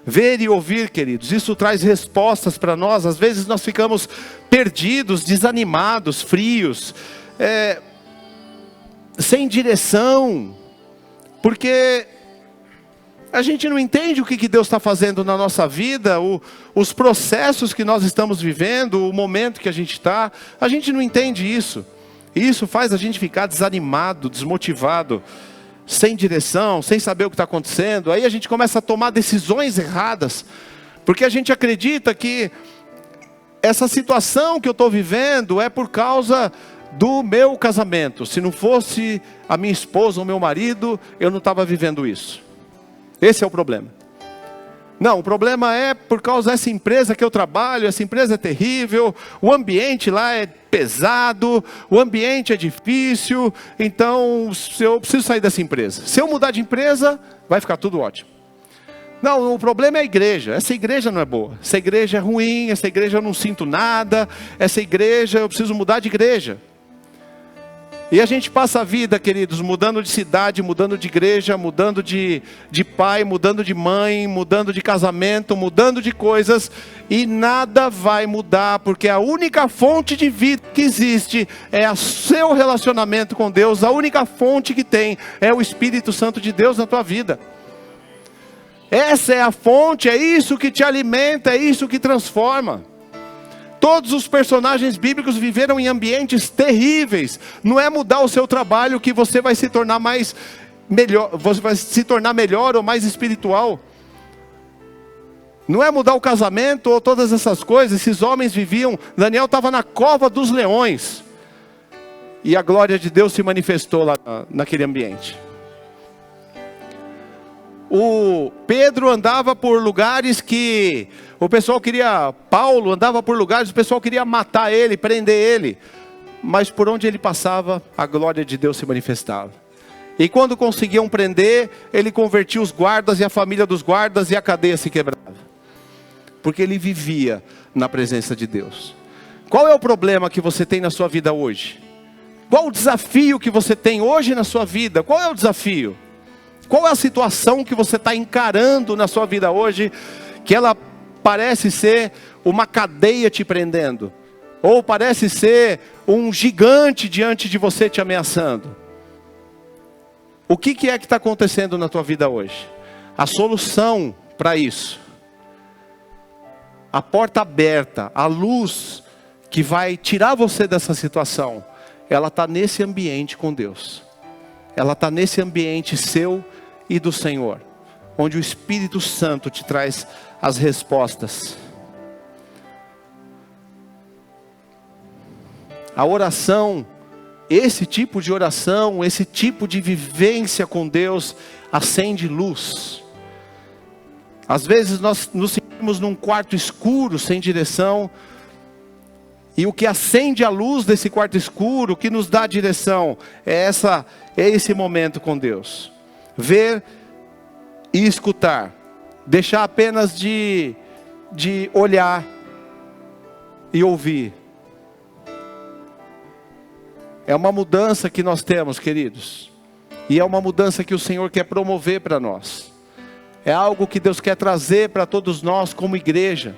Ver e ouvir, queridos, isso traz respostas para nós. Às vezes nós ficamos perdidos, desanimados, frios, sem direção, porque a gente não entende o que Deus está fazendo na nossa vida, os processos que nós estamos vivendo, o momento que a gente está, a gente não entende isso. E isso faz a gente ficar desanimado, desmotivado, sem direção, sem saber o que está acontecendo. Aí a gente começa a tomar decisões erradas, porque a gente acredita que essa situação que eu estou vivendo é por causa do meu casamento. Se não fosse a minha esposa ou meu marido, eu não estava vivendo isso. Esse é o problema. Não, o problema é por causa dessa empresa que eu trabalho, essa empresa é terrível, o ambiente lá é pesado, o ambiente é difícil, então eu preciso sair dessa empresa. Se eu mudar de empresa, vai ficar tudo ótimo. Não, o problema é a igreja. Essa igreja não é boa, essa igreja é ruim, essa igreja eu não sinto nada, essa igreja eu preciso mudar de igreja. E a gente passa a vida, queridos, mudando de cidade, mudando de igreja, mudando de pai, mudando de mãe, mudando de casamento, mudando de coisas, e nada vai mudar, porque a única fonte de vida que existe é o seu relacionamento com Deus. A única fonte que tem é o Espírito Santo de Deus na tua vida. Essa é a fonte, é isso que te alimenta, é isso que transforma. Todos os personagens bíblicos viveram em ambientes terríveis. Não é mudar o seu trabalho que você vai se tornar melhor, você vai se tornar melhor ou mais espiritual. Não é mudar o casamento ou todas essas coisas. Esses homens viviam, Daniel estava na cova dos leões, e a glória de Deus se manifestou lá naquele ambiente. O Pedro andava por lugares que o pessoal queria, Paulo andava por lugares, o pessoal queria matar ele, prender ele, mas por onde ele passava, a glória de Deus se manifestava. E quando conseguiam prender, ele convertia os guardas e a família dos guardas, e a cadeia se quebrava, porque ele vivia na presença de Deus. Qual é o problema que você tem na sua vida hoje? Qual o desafio que você tem hoje na sua vida? Qual é o desafio? Qual é a situação que você está encarando na sua vida hoje, que ela parece ser uma cadeia te prendendo, ou parece ser um gigante diante de você te ameaçando? O que é que está acontecendo na tua vida hoje? A solução para isso, a porta aberta, a luz que vai tirar você dessa situação, ela está nesse ambiente com Deus. Ela está nesse ambiente seu e do Senhor, onde o Espírito Santo te traz as respostas. A oração, esse tipo de oração, esse tipo de vivência com Deus, acende luz. Às vezes nós nos sentimos num quarto escuro, sem direção, e o que acende a luz desse quarto escuro, o que nos dá a direção, é esse momento com Deus. Ver e escutar, deixar apenas de olhar e ouvir. É uma mudança que nós temos, queridos, e é uma mudança que o Senhor quer promover para nós. É algo que Deus quer trazer para todos nós como igreja.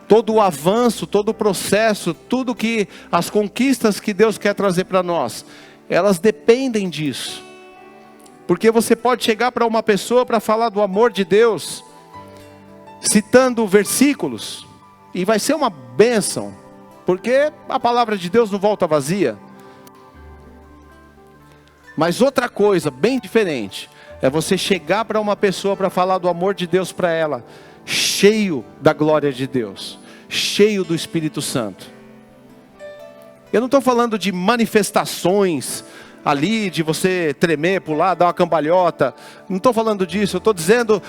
Todo o avanço, todo o processo, tudo que as conquistas que Deus quer trazer para nós, elas dependem disso. Porque você pode chegar para uma pessoa para falar do amor de Deus, citando versículos, e vai ser uma bênção, porque a palavra de Deus não volta vazia. Mas outra coisa bem diferente É você chegar para uma pessoa para falar do amor de Deus para ela, cheio da glória de Deus, cheio do Espírito Santo. Eu não estou falando de manifestações ali, de você tremer, pular, dar uma cambalhota. Não estou falando disso. Eu estou dizendo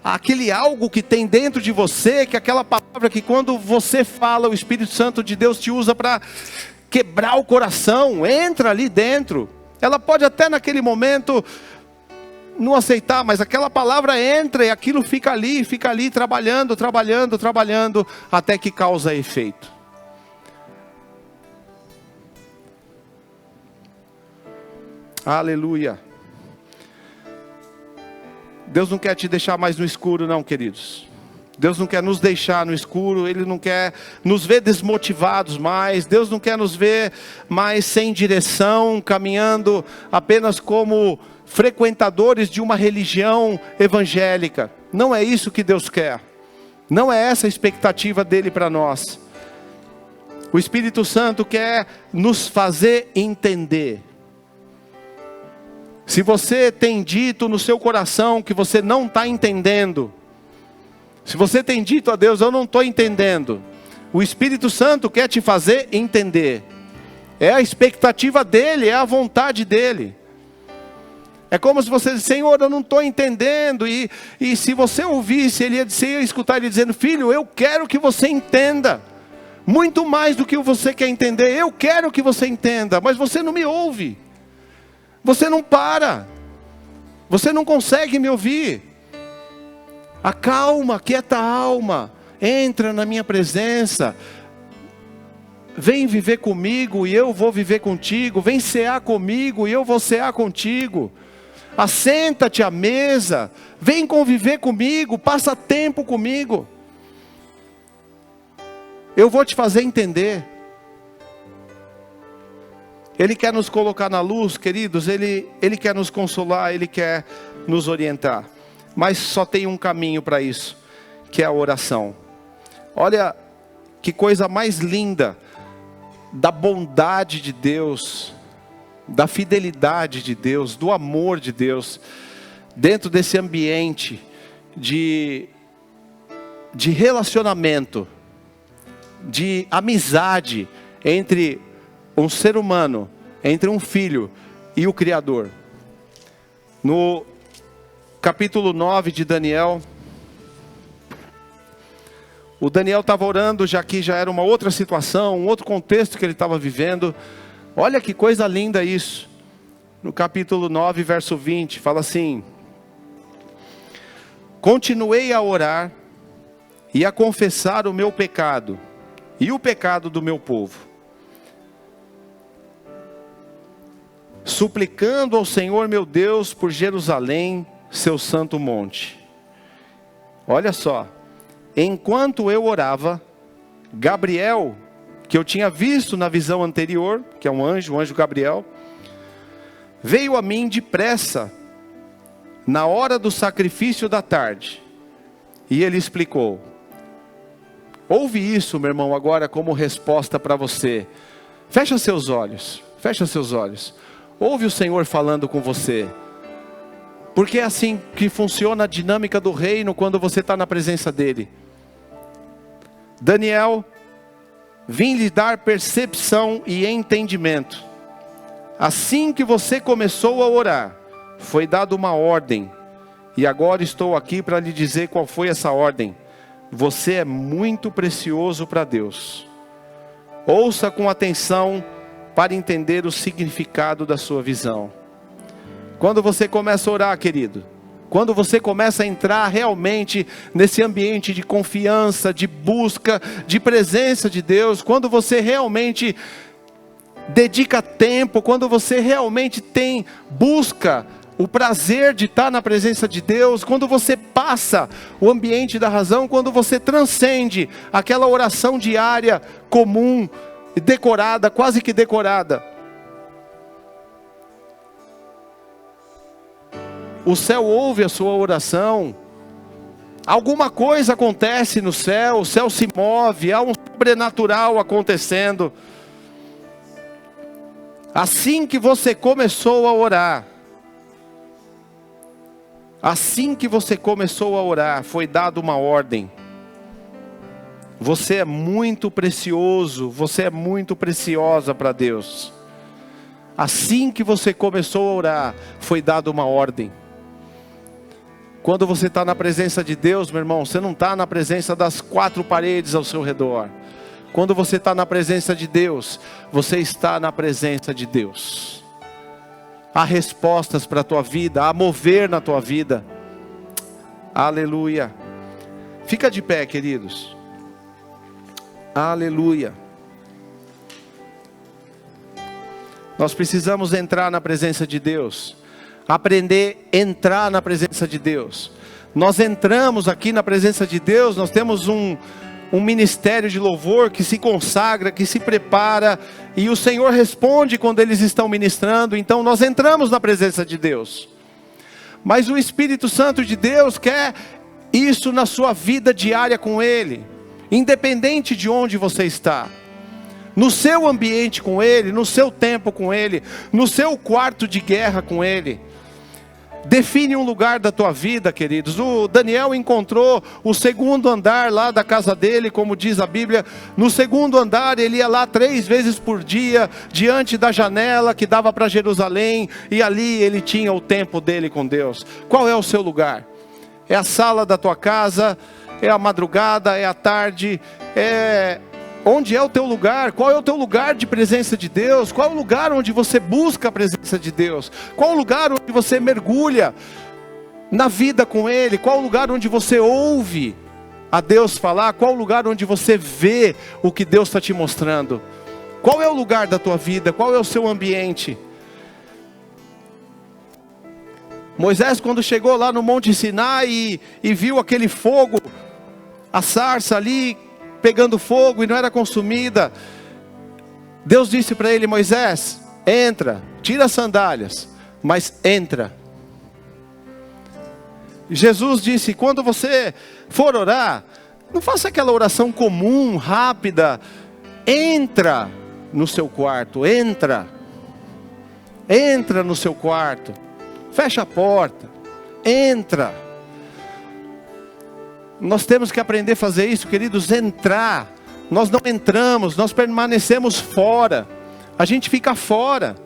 aquele algo que tem dentro de você, que é aquela palavra que quando você fala, o Espírito Santo de Deus te usa para quebrar o coração. Entra ali dentro. Ela pode até naquele momento não aceitar, mas aquela palavra entra e aquilo fica ali trabalhando, até que causa efeito. Aleluia. Deus não quer te deixar mais no escuro não, queridos. Deus não quer nos deixar no escuro. Ele não quer nos ver desmotivados mais. Deus não quer nos ver mais sem direção, caminhando apenas como frequentadores de uma religião evangélica. Não é isso que Deus quer. Não é essa a expectativa dele para nós. O Espírito Santo quer nos fazer entender. Se você tem dito no seu coração que você não está entendendo, se você tem dito a Deus, eu não estou entendendo, o Espírito Santo quer te fazer entender. É a expectativa dele, é a vontade dele. É como se você dissesse, Senhor, eu não estou entendendo. E se você ouvisse, você ia escutar ele dizendo, filho, eu quero que você entenda. Muito mais do que você quer entender, eu quero que você entenda, mas você não me ouve. Você não para. Você não consegue me ouvir. Acalma, quieta a alma. Entra na minha presença. Vem viver comigo e eu vou viver contigo. Vem cear comigo e eu vou cear contigo. Assenta-te à mesa. Vem conviver comigo. Passa tempo comigo. Eu vou te fazer entender. Ele quer nos colocar na luz, queridos. Ele quer nos consolar. Ele quer nos orientar. Mas só tem um caminho para isso, que é a oração. Olha que coisa mais linda da bondade de Deus, da fidelidade de Deus, do amor de Deus, dentro desse ambiente de relacionamento, de amizade entre um ser humano, entre um filho e o Criador. No capítulo 9 de Daniel, o Daniel estava orando, já que já era uma outra situação, um outro contexto que ele estava vivendo. Olha que coisa linda isso. No capítulo 9, verso 20, fala assim: continuei a orar e a confessar o meu pecado e o pecado do meu povo, suplicando ao Senhor meu Deus por Jerusalém, seu santo monte. Olha só, enquanto eu orava, Gabriel, que eu tinha visto na visão anterior, que é um anjo, o anjo Gabriel, veio a mim depressa, na hora do sacrifício da tarde, e ele explicou. Ouve isso, meu irmão, agora como resposta para você. Fecha seus olhos, fecha seus olhos. Ouve o Senhor falando com você. Porque é assim que funciona a dinâmica do reino quando você está na presença dele. Daniel, vim lhe dar percepção e entendimento. Assim que você começou a orar, foi dada uma ordem. E agora estou aqui para lhe dizer qual foi essa ordem. Você é muito precioso para Deus. Ouça com atenção para entender o significado da sua visão. Quando você começa a orar, querido, quando você começa a entrar realmente nesse ambiente de confiança, de busca, de presença de Deus, quando você realmente dedica tempo, quando você realmente busca o prazer de estar na presença de Deus, quando você passa o ambiente da razão, quando você transcende aquela oração diária comum, decorada, quase que decorada, o céu ouve a sua oração, alguma coisa acontece no céu, o céu se move, há um sobrenatural acontecendo. Assim que você começou a orar, Assim que você começou a orar, foi dada uma ordem. Você é muito precioso, você é muito preciosa para Deus. Assim que você começou a orar, foi dada uma ordem. Quando você está na presença de Deus, meu irmão, você não está na presença das quatro paredes ao seu redor. Quando você está na presença de Deus, você está na presença de Deus. Há respostas para a tua vida, há mover na tua vida. Aleluia. Fica de pé, queridos. Aleluia. Nós precisamos entrar na presença de Deus. Aprender a entrar na presença de Deus. Nós entramos aqui na presença de Deus, nós temos um ministério de louvor que se consagra, que se prepara, e o Senhor responde quando eles estão ministrando. Então nós entramos na presença de Deus. Mas o Espírito Santo de Deus quer isso na sua vida diária com Ele, independente de onde você está. No seu ambiente com Ele, no seu tempo com Ele, no seu quarto de guerra com Ele. Define um lugar da tua vida, queridos. O Daniel encontrou o segundo andar lá da casa dele, como diz a Bíblia. No segundo andar ele ia lá 3 vezes por dia, diante da janela que dava para Jerusalém. E ali ele tinha o tempo dele com Deus. Qual é o seu lugar? É a sala da tua casa? É a madrugada? É a tarde? Onde é o teu lugar? Qual é o teu lugar de presença de Deus? Qual é o lugar onde você busca a presença de Deus? Qual é o lugar onde você mergulha na vida com Ele? Qual é o lugar onde você ouve a Deus falar? Qual é o lugar onde você vê o que Deus está te mostrando? Qual é o lugar da tua vida? Qual é o seu ambiente? Moisés, quando chegou lá no Monte Sinai e viu aquele fogo, a sarça ali pegando fogo e não era consumida, Deus disse para ele: Moisés, entra, tira as sandálias, mas entra. Jesus disse: quando você for orar, não faça aquela oração comum, rápida. Entra no seu quarto, entra no seu quarto, fecha a porta, entra. Nós temos que aprender a fazer isso, queridos, entrar. Nós não entramos, nós permanecemos fora. A gente fica fora,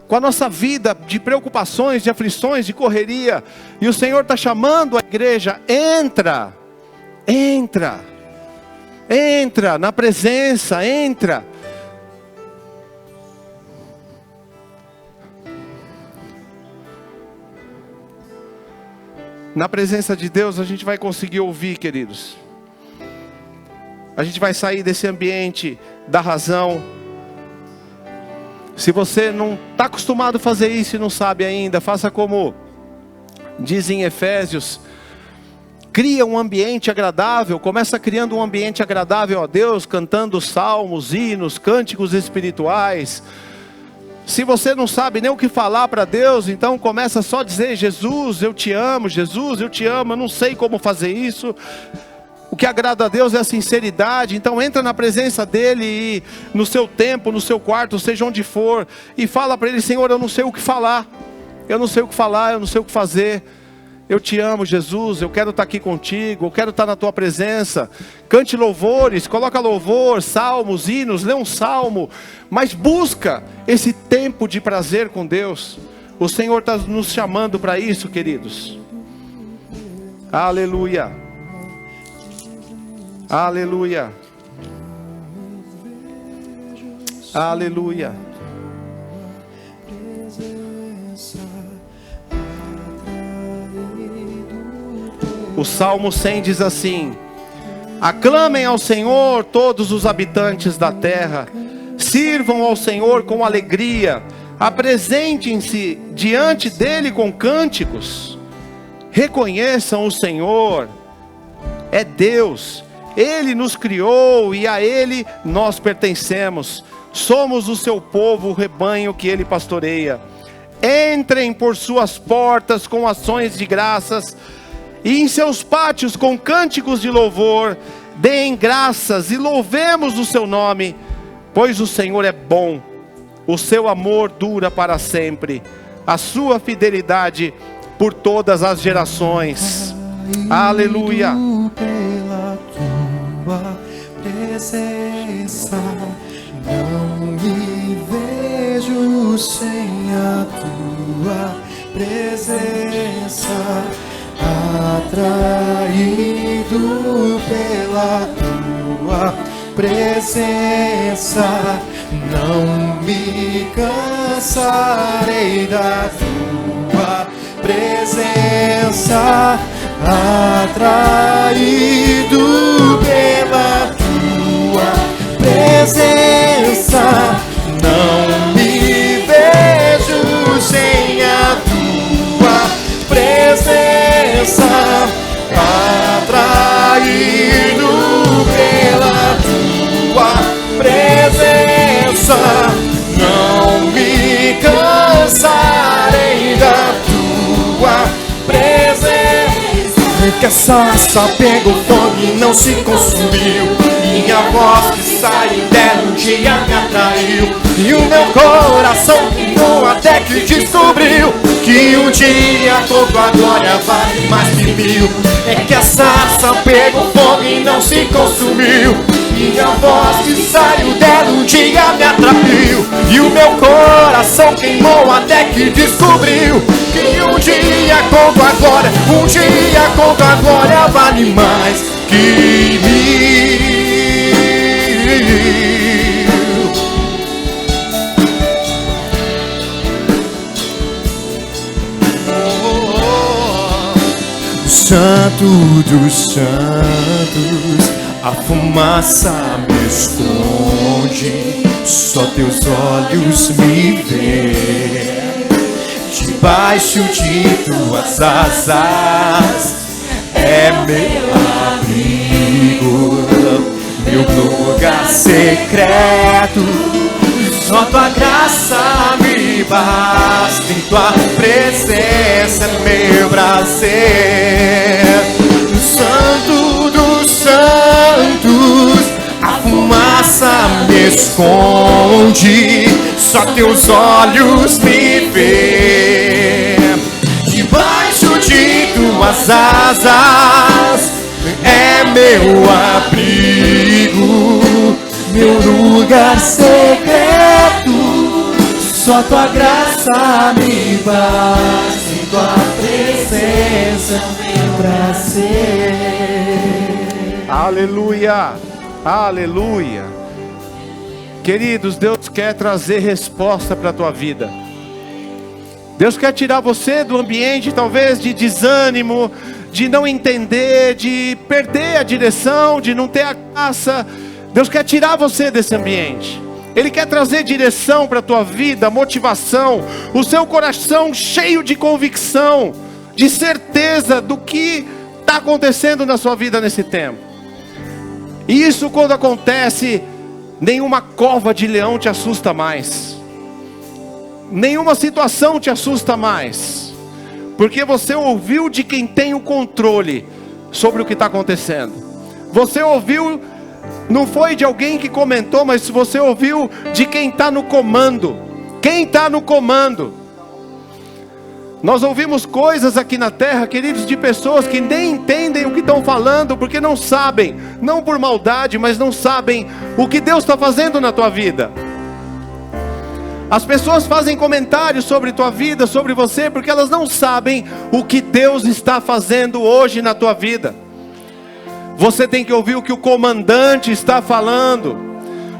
com a nossa vida de preocupações, de aflições, de correria. E o Senhor está chamando a igreja: entra, entra, entra na presença, entra. Na presença de Deus a gente vai conseguir ouvir, queridos. A gente vai sair desse ambiente da razão. Se você não está acostumado a fazer isso e não sabe ainda, faça como diz em Efésios. Cria um ambiente agradável. Começa criando um ambiente agradável a Deus, cantando salmos, hinos, cânticos espirituais. Se você não sabe nem o que falar para Deus, então começa só a dizer: Jesus, eu te amo, Jesus, eu te amo. Eu não sei como fazer isso. O que agrada a Deus é a sinceridade. Então entra na presença dEle e no seu tempo, no seu quarto, seja onde for, e fala para Ele: Senhor, eu não sei o que falar, eu não sei o que falar, eu não sei o que fazer. Eu te amo, Jesus, eu quero estar aqui contigo, eu quero estar na tua presença. Cante louvores, coloca louvor, salmos, hinos, lê um salmo, mas busca esse tempo de prazer com Deus. O Senhor está nos chamando para isso, queridos. Aleluia, aleluia, aleluia. O Salmo 100 diz assim: aclamem ao Senhor todos os habitantes da terra, sirvam ao Senhor com alegria, apresentem-se diante dEle com cânticos, reconheçam o Senhor, é Deus, Ele nos criou e a Ele nós pertencemos, somos o seu povo, o rebanho que Ele pastoreia. Entrem por suas portas com ações de graças, e em seus pátios com cânticos de louvor. Deem graças e louvemos o seu nome, pois o Senhor é bom, o seu amor dura para sempre, a sua fidelidade por todas as gerações. Aleluia. Pela tua presença, não me vejo sem a tua presença, atraído pela tua presença, não me cansarei da tua presença, atraído pela tua presença, não me vejo sem a tua presença, atraído pela tua presença, não me cansarei da tua presença. Que essa pegou fogo e não se consumiu, minha voz que saiu dela um dia me atraiu, e o meu coração queimou até que descobriu que um dia toda a glória vale mais que mil. É que a sarça pegou fogo e não se consumiu, minha voz que saiu dela um dia me atraiu, e o meu coração queimou até que descobriu que um dia contra a glória, um dia contra a glória vale mais que mil. Santo dos santos, a fumaça me esconde, só teus olhos me veem. Debaixo de tuas asas é meu abrigo, meu lugar secreto. Só tua graça me basta, em tua presença é meu prazer. Santo dos santos, a fumaça me esconde, só teus olhos me veem. Debaixo de tuas asas é meu abrigo, meu lugar secreto. Só tua graça me basta, em tua presença meu prazer. Aleluia, aleluia. Queridos, Deus quer trazer resposta para a tua vida. Deus quer tirar você do ambiente talvez de desânimo, de não entender, de perder a direção, de não ter a graça. Deus quer tirar você desse ambiente. Ele quer trazer direção para a tua vida, motivação, o seu coração cheio de convicção, de certeza do que está acontecendo na sua vida nesse tempo. E isso, quando acontece, nenhuma cova de leão te assusta mais, nenhuma situação te assusta mais, porque você ouviu de quem tem o controle sobre o que está acontecendo. Você ouviu, não foi de alguém que comentou, mas você ouviu de quem está no comando. Quem está no comando? Nós ouvimos coisas aqui na terra, queridos, de pessoas que nem entendem o que estão falando, porque não sabem, não por maldade, mas não sabem o que Deus está fazendo na tua vida. As pessoas fazem comentários sobre tua vida, sobre você, porque elas não sabem o que Deus está fazendo hoje na tua vida. Você tem que ouvir o que o comandante está falando,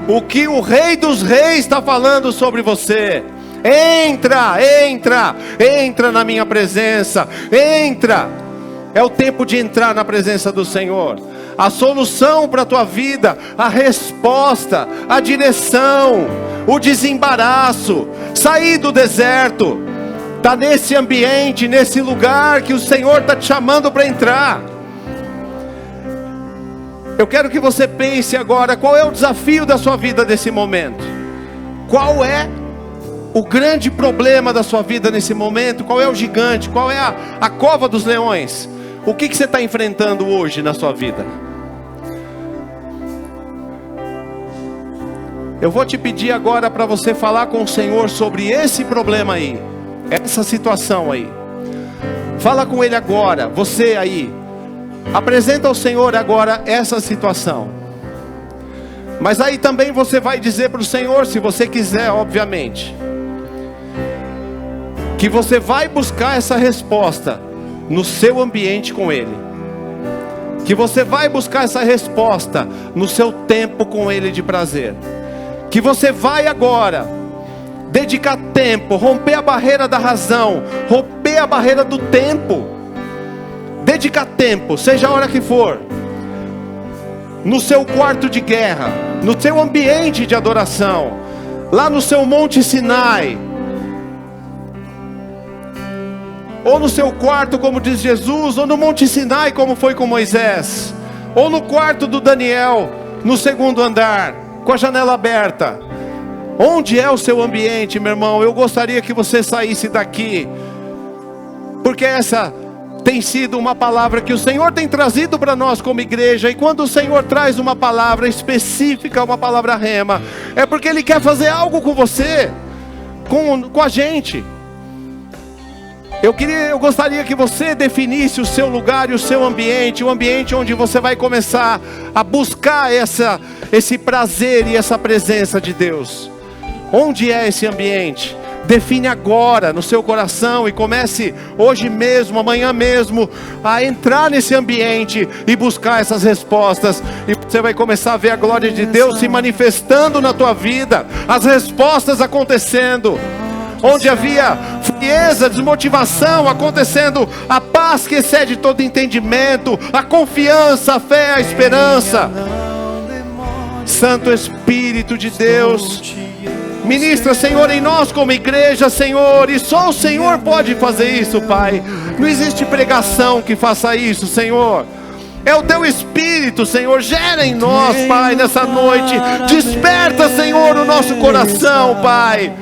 o que o Rei dos Reis está falando sobre você. Entra, entra, entra na minha presença, entra. É o tempo de entrar na presença do Senhor. A solução para a tua vida, a resposta, a direção, o desembaraço, sair do deserto, está nesse ambiente, nesse lugar que o Senhor está te chamando para entrar. Eu quero que você pense agora, qual é o desafio da sua vida nesse momento? Qual é o grande problema da sua vida nesse momento? Qual é o gigante? Qual é a cova dos leões? O que você está enfrentando hoje na sua vida? Eu vou te pedir agora para você falar com o Senhor sobre esse problema aí, essa situação aí. Fala com Ele agora, você aí. Apresenta ao Senhor agora essa situação. Mas aí também você vai dizer para o Senhor, se você quiser, obviamente, que você vai buscar essa resposta no seu ambiente com Ele. Que você vai buscar essa resposta no seu tempo com Ele de prazer. Que você vai agora dedicar tempo, romper a barreira da razão, romper a barreira do tempo. Dedicar tempo, seja a hora que for, no seu quarto de guerra, no seu ambiente de adoração, lá no seu Monte Sinai, ou no seu quarto, como diz Jesus, ou no Monte Sinai, como foi com Moisés, ou no quarto do Daniel, no segundo andar, com a janela aberta. Onde é o seu ambiente, meu irmão? Eu gostaria que você saísse daqui, porque essa tem sido uma palavra que o Senhor tem trazido para nós como igreja. E quando o Senhor traz uma palavra específica, uma palavra rema, é porque Ele quer fazer algo com você, com a gente. Eu gostaria que você definisse o seu lugar e o seu ambiente, o ambiente onde você vai começar a buscar esse prazer e essa presença de Deus. Onde é esse ambiente? Define agora no seu coração e comece hoje mesmo, amanhã mesmo, a entrar nesse ambiente e buscar essas respostas. E você vai começar a ver a glória de Deus se manifestando na tua vida, as respostas acontecendo. Onde havia frieza, desmotivação, acontecendo a paz que excede todo entendimento, a confiança, a fé, a esperança. Santo Espírito de Deus, ministra, Senhor, em nós como igreja, Senhor, e só o Senhor pode fazer isso, Pai. Não existe pregação que faça isso, Senhor. É o Teu Espírito, Senhor, gera em nós, Pai, nessa noite. Desperta, Senhor, o nosso coração, Pai.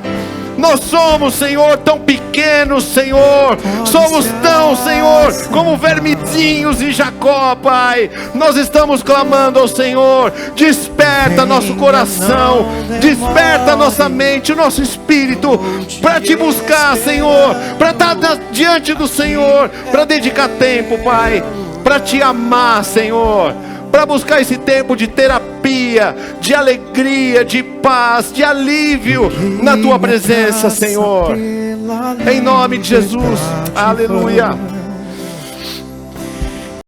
Nós somos, Senhor, tão pequenos, Senhor. Somos tão, Senhor, como vermezinhos em Jacó, Pai. Nós estamos clamando ao Senhor. Desperta nosso coração, desperta nossa mente, o nosso espírito, para Te buscar, Senhor, para estar diante do Senhor, para dedicar tempo, Pai, para Te amar, Senhor, para buscar esse tempo de terapia, de alegria, de paz, de alívio na Tua presença, Senhor. Em nome de Jesus, aleluia.